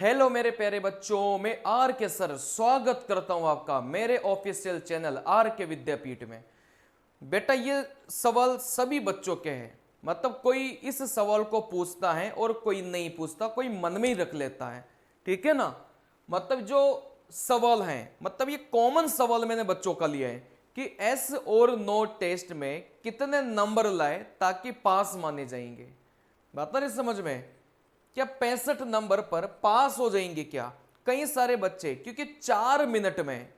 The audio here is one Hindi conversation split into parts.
हेलो मेरे प्यारे बच्चों, मैं आर के सर स्वागत करता हूं आपका मेरे ऑफिशियल चैनल आर के विद्यापीठ में। बेटा ये सवाल सभी बच्चों के हैं, मतलब कोई इस सवाल को पूछता है और कोई नहीं पूछता, कोई मन में ही रख लेता है। ठीक है ना। मतलब जो सवाल है, मतलब ये कॉमन सवाल मैंने बच्चों का लिया है कि एस और नो टेस्ट में कितने नंबर लाए ताकि पास माने जाएंगे। बात नहीं समझ में? क्या 65 नंबर पर पास हो जाएंगे क्या कई सारे बच्चे? क्योंकि 4 मिनट में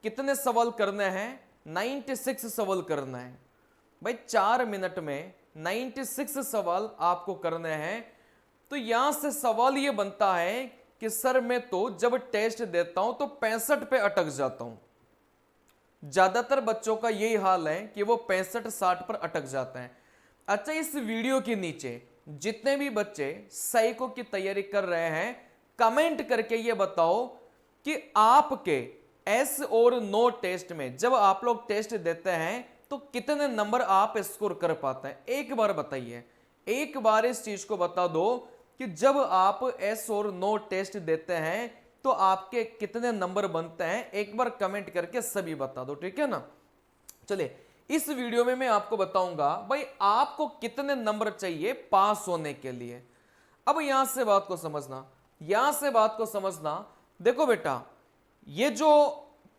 कितने सवाल करने हैं? 96 सवाल करना है भाई। 4 मिनट में 96 सवाल आपको करने हैं। तो यहां से सवाल यह बनता है कि सर मैं तो जब टेस्ट देता हूं तो 65 पे अटक जाता हूं। ज्यादातर बच्चों का यही हाल है कि वो 65-60 पर अटक जाते हैं। अच्छा, इस वीडियो के नीचे जितने भी बच्चे साइको की तैयारी कर रहे हैं, कमेंट करके ये बताओ कि आपके एस और नो टेस्ट में जब आप लोग टेस्ट देते हैं तो कितने नंबर आप स्कोर कर पाते हैं। एक बार बताइए, एक बार इस चीज को बता दो कि जब आप एस और नो टेस्ट देते हैं तो आपके कितने नंबर बनते हैं। एक बार कमेंट करके सभी बता दो, ठीक है ना। चलिए, इस वीडियो में मैं आपको बताऊंगा भाई आपको कितने नंबर चाहिए पास होने के लिए। अब यहां से बात को समझना, यहां से बात को समझना। देखो बेटा, ये जो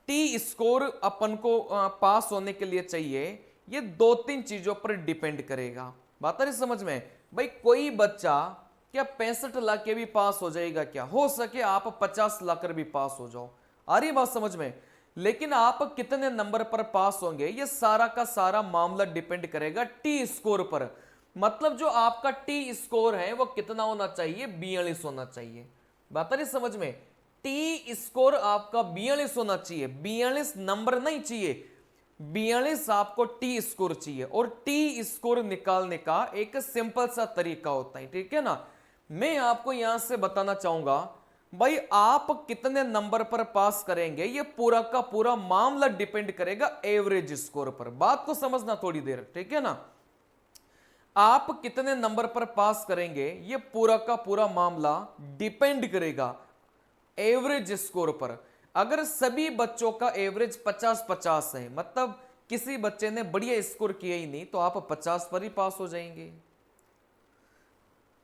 टी स्कोर अपन को पास होने के लिए चाहिए, ये 2-3 चीजों पर डिपेंड करेगा। बात आ रही समझ में? भाई कोई बच्चा क्या 65 लाख के भी पास हो जाएगा? क्या हो सके आप 50 लाख कर भी पास हो जाओ। आ रही बात समझ में? लेकिन आप कितने नंबर पर पास होंगे, ये सारा का सारा मामला डिपेंड करेगा टी स्कोर पर। मतलब जो आपका टी स्कोर है वो कितना होना चाहिए? 42 होना चाहिए। बात आ रही समझ में? टी स्कोर आपका 42 होना चाहिए, 42 नंबर नहीं चाहिए, 42 आपको टी स्कोर चाहिए। और टी स्कोर निकालने का एक सिंपल सा तरीका होता है, ठीक है ना। मैं आपको यहां से बताना चाहूंगा भाई आप कितने नंबर पर पास करेंगे, ये पूरा का पूरा मामला डिपेंड करेगा एवरेज स्कोर पर। बात को समझना थोड़ी देर, ठीक है ना। आप कितने नंबर पर पास करेंगे ये पूरा का पूरा मामला डिपेंड करेगा एवरेज स्कोर पर। अगर सभी बच्चों का एवरेज 50-50 है, मतलब किसी बच्चे ने बढ़िया स्कोर किया ही नहीं, तो आप 50 पर ही पास हो जाएंगे।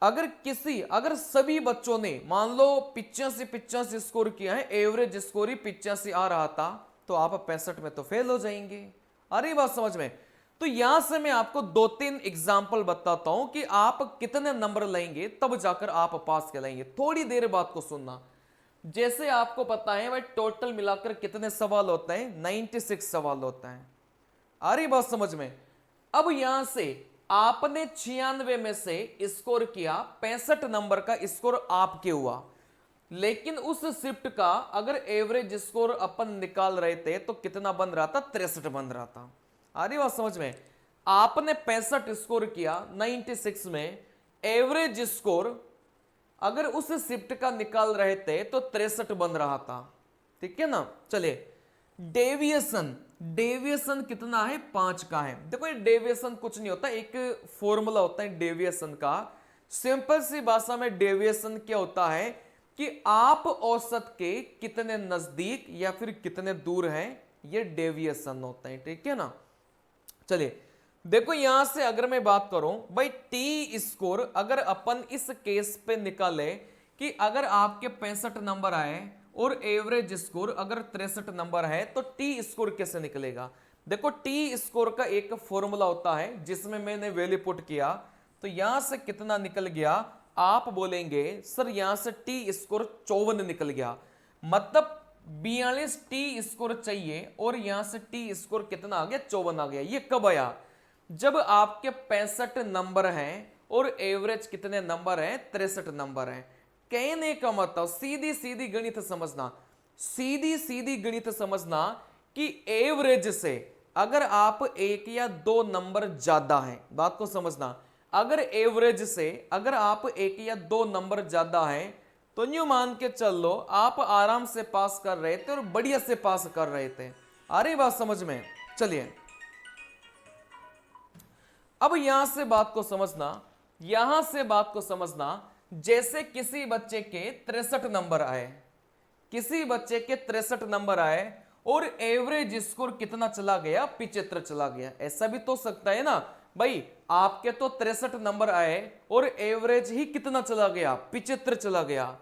अगर सभी बच्चों ने मान लो 85-85 स्कोर किया है, एवरेज स्कोर ही 85 आ रहा था, तो आप 65 में तो फेल हो जाएंगे। आ रही बात समझ में? तो यहां से मैं आपको 2-3 एग्जाम्पल बताता हूं कि आप कितने नंबर लेंगे तब जाकर आप पास कहलाएंगे। थोड़ी देर बात को सुनना। जैसे आपको पता है भाई टोटल मिलाकर कितने सवाल होते हैं? 96 सवाल होता है। आ रही बात समझ में? अब यहां से आपने 96 में से स्कोर किया, 65 नंबर का स्कोर आपके हुआ। लेकिन उस शिफ्ट का अगर एवरेज स्कोर अपन निकाल रहे थे तो कितना बन रहा था? 63 बन रहा था। आ रही बात समझ में? आपने 65 स्कोर किया 96 में, एवरेज स्कोर अगर उस शिफ्ट का निकाल रहे थे तो 63 बन रहा था, ठीक है ना। चलिए, डेविएशन, डेविएशन कितना है? 5 का है। देखो ये डेविएशन कुछ नहीं होता, एक फॉर्मूला होता है डेविएशन का। सिंपल सी भाषा में डेविएशन क्या होता है कि आप औसत के कितने नजदीक या फिर कितने दूर हैं, ये डेविएशन होता है, ठीक है ना। चलिए देखो, यहां से अगर मैं बात करूं भाई टी स्कोर, अगर अपन इस केस पे निकाले कि अगर आपके 65 नंबर आए और एवरेज स्कोर अगर 63 नंबर है तो टी स्कोर कैसे निकलेगा? देखो टी स्कोर का एक फॉर्मूला होता है जिसमें मैंने वैल्यू पुट किया, तो यहां से कितना निकल गया? आप बोलेंगे सर यहां से टी स्कोर 54 निकल गया, मतलब 42 टी स्कोर चाहिए और यहां से टी स्कोर कितना आ गया? 54 आ गया। ये कब आया? जब आपके 65 नंबर हैं और एवरेज कितने नंबर हैं? 63 नंबर हैं। कहने का मतलब सीधी सीधी गणित समझना, सीधी सीधी गणित समझना कि एवरेज से अगर आप 1 या 2 नंबर ज्यादा हैं, बात को समझना, अगर एवरेज से अगर आप 1 या 2 नंबर ज्यादा हैं तो न्यू मान के चल लो आप आराम से पास कर रहे थे और बढ़िया से पास कर रहे थे। आ रही बात समझ में? चलिए, अब यहां से बात को समझना, यहां से बात को समझना। जैसे किसी बच्चे के 63 नंबर आए, किसी बच्चे के 63 नंबर आए और एवरेज स्कोर कितना चला गया, 75 चला गया। ऐसा भी तो सकता है ना भाई, आपके तो 63 नंबर आए और एवरेज ही कितना चला गया, 75 चला गया।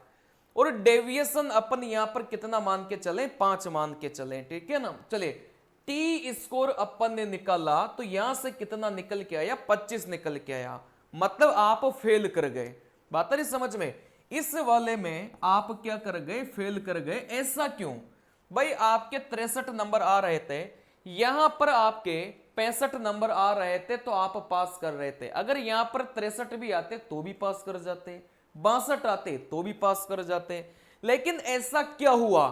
और डेविएशन अपन यहां पर कितना मान के चले, 5 मान के चले, ठीक है ना। चले टी स्कोर अपन ने निकाला तो यहां से कितना निकल के आया, 25 निकल के आया। मतलब आप फेल कर गए। बात नहीं समझ में। इस वाले में आप क्या कर गए, फेल कर गए। ऐसा क्यों भाई, आपके 63 नंबर आ रहे थे, यहां पर आपके 65 नंबर आ रहे थे तो आप पास कर रहे थे। अगर यहां पर 63 भी आते तो भी पास कर जाते, 62 आते तो भी पास कर जाते। लेकिन ऐसा क्या हुआ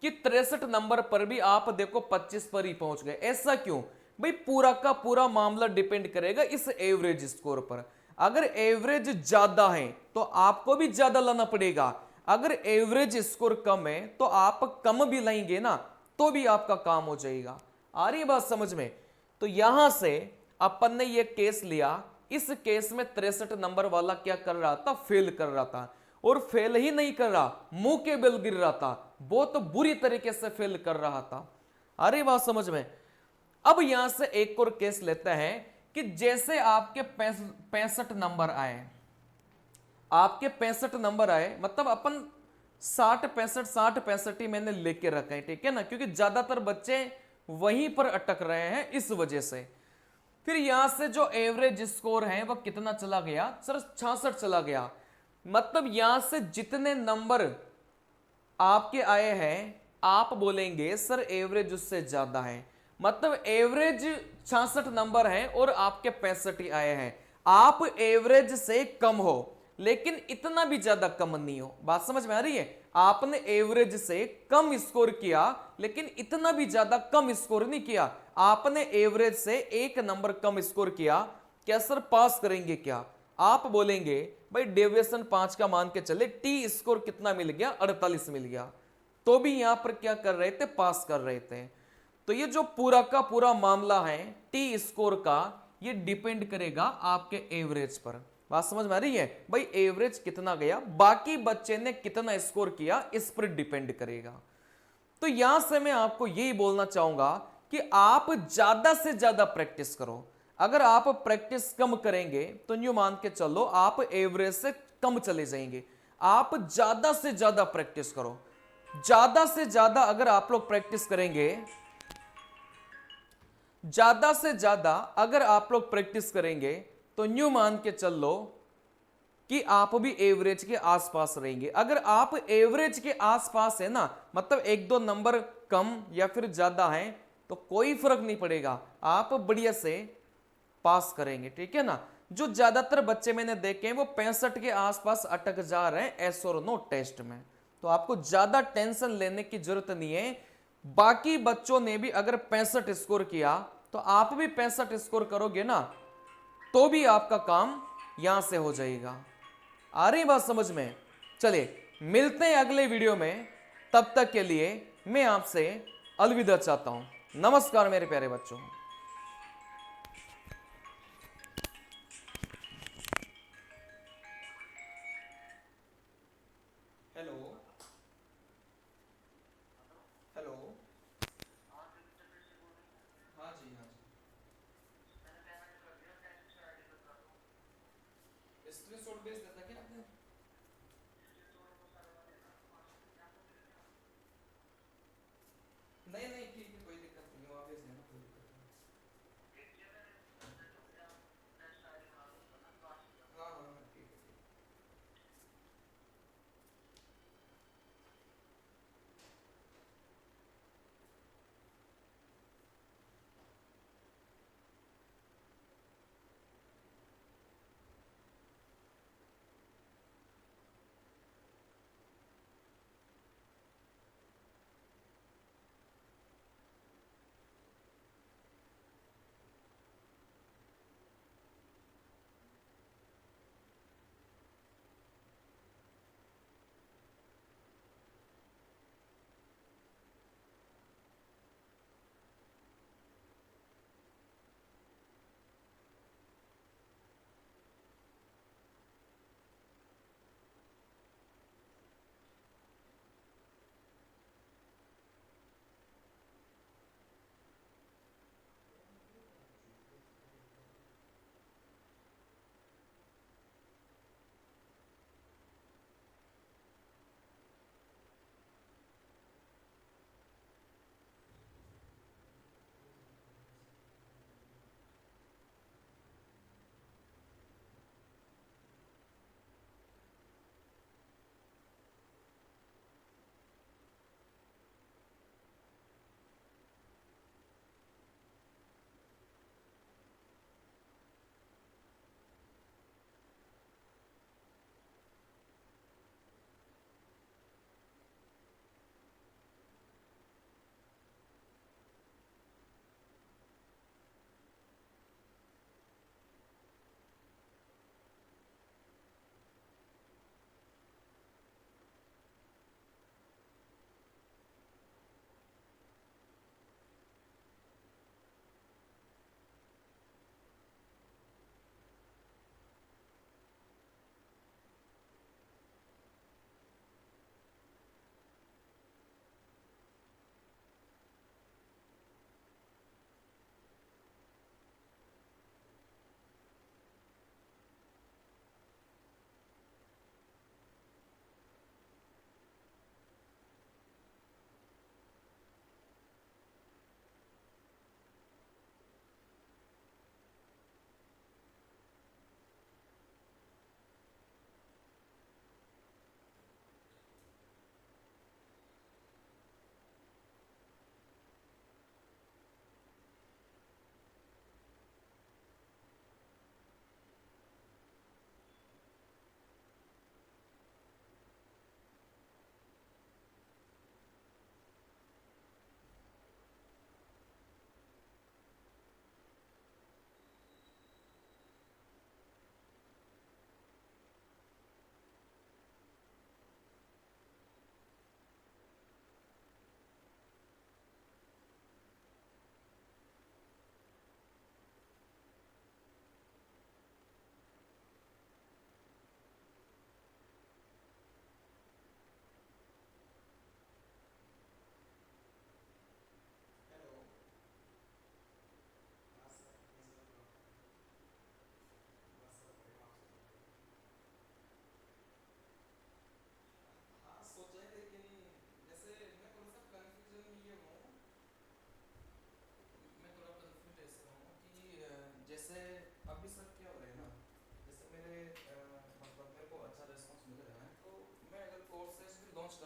कि 63 नंबर पर भी आप देखो 25 पर ही पहुंच गए। ऐसा क्यों भाई, पूरा का पूरा मामला डिपेंड करेगा इस एवरेज स्कोर पर। अगर एवरेज ज्यादा है तो आपको भी ज्यादा लाना पड़ेगा, अगर एवरेज स्कोर कम है तो आप कम भी लाएंगे ना तो भी आपका काम हो जाएगा। आ रही बात समझ में। तो यहां से अपन ने ये केस लिया, इस केस में 63 नंबर वाला क्या कर रहा था, फेल कर रहा था। और फेल ही नहीं कर रहा, मुंह के बल गिर रहा था, बहुत बुरी तरीके से फेल कर रहा था। अरे बात समझ में। अब यहां से एक और केस लेते हैं कि जैसे आपके 65 नंबर आए, आपके 65 नंबर आए, मतलब अपन 60 65 ही मैंने लेके रखे हैं, ठीक है ना, क्योंकि ज्यादातर बच्चे वहीं पर अटक रहे हैं इस वजह से। फिर यहां से जो एवरेज स्कोर है वह कितना चला गया सर, 66 चला गया। मतलब यहां से जितने नंबर आपके आए हैं आप बोलेंगे सर एवरेज उससे ज्यादा है। मतलब एवरेज 66 नंबर है और आपके 65 ही आए हैं। आप एवरेज से कम हो लेकिन इतना भी ज्यादा कम नहीं हो। बात समझ में आ रही है। आपने एवरेज से कम स्कोर किया लेकिन इतना भी ज्यादा कम स्कोर नहीं किया। आपने एवरेज से एक नंबर कम स्कोर किया, क्या सर पास करेंगे क्या? आप बोलेंगे भाई डेविएशन 5 का मान के चले, टी स्कोर कितना मिल गया, 48 मिल गया, तो भी यहां पर क्या कर रहे थे, पास कर रहे थे। तो ये जो पूरा का पूरा मामला है टी स्कोर का, ये डिपेंड करेगा आपके एवरेज पर। बात समझ में आ रही है भाई, एवरेज कितना गया, बाकी बच्चे ने कितना स्कोर किया, इस पर डिपेंड करेगा। तो यहां से मैं आपको यही बोलना चाहूंगा कि आप ज्यादा से ज्यादा प्रैक्टिस करो। अगर आप प्रैक्टिस कम करेंगे तो न्यू मान के चलो आप एवरेज से कम चले जाएंगे। आप ज्यादा से ज्यादा प्रैक्टिस करो। ज्यादा से ज्यादा अगर आप लोग प्रैक्टिस करेंगे, ज्यादा से ज्यादा अगर आप लोग प्रैक्टिस करेंगे तो न्यू मान के चल लो कि आप भी एवरेज के आसपास रहेंगे। अगर आप एवरेज के आसपास है ना, मतलब एक दो नंबर कम या फिर ज्यादा है तो कोई फर्क नहीं पड़ेगा, आप बढ़िया से पास करेंगे, ठीक है ना। जो ज्यादातर बच्चे मैंने देखे हैं वो 65 के आसपास अटक जा रहे हैं एस और नो टेस्ट में। तो आपको ज्यादा टेंशन लेने की जरूरत नहीं है। बाकी बच्चों ने भी अगर 65 स्कोर किया तो आप भी 65 स्कोर करोगे ना तो भी आपका काम यहां से हो जाएगा। आ रही बात समझ में। चलिए मिलते हैं अगले वीडियो में, तब तक के लिए मैं आपसे अलविदा चाहता हूं। नमस्कार मेरे प्यारे बच्चों। Hello hello. हाँ जी हाँ जी। स्क्रीनशॉट भेज देता क्या आपने? नहीं नहीं ठीक है, कोई दिक्कत नहीं, आप भेज देना, कोई दिक्कत नहीं। हाँ हाँ हाँ ठीक है ठीक है।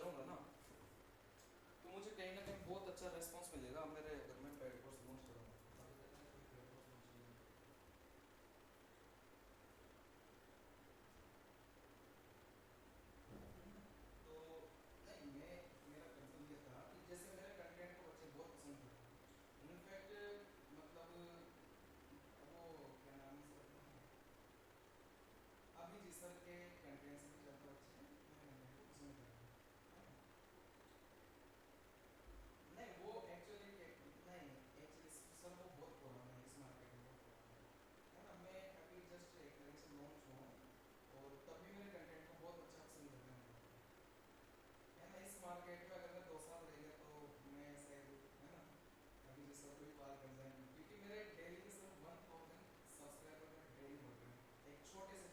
करूँगा ना तो मुझे कहीं ना कहीं बहुत अच्छा रिस्पॉन्स मिलेगा मेरे अगर मैं पेड कोर्स लॉन्च करूँगा। तो नहीं मैं मेरा कंसर्न ये था कि जैसे मेरे कंटेंट को बच्चे बहुत पसंद करते हैं इनफैक्ट मतलब वो क्या नाम है सर अभी जी सर के कंटेंट से भी ज़्यादा बच्चे मेरे कंटेंट को पसंद करते हैं, है ना? नहीं वो एक्चुअली नहीं एक्चुअली सर वो बहुत पुराना है इस मार्केट में बहुत पुराना है ना? मैं अभी जस्ट एक तरह से लॉन्च हुआ हूँ और तभी मेरे कंटेंट को बहुत अच्छा पसंद करते हैं है ना? इस मार्केट में अगर मैं 2 साल रह गया तो मैं शायद है ना अभी जो सर कोई पार कर जाएंगे क्योंकि मेरे डेली के सिर्फ 1000 सब्सक्राइबर में डेली बढ़ रहे हैं एक छोटे से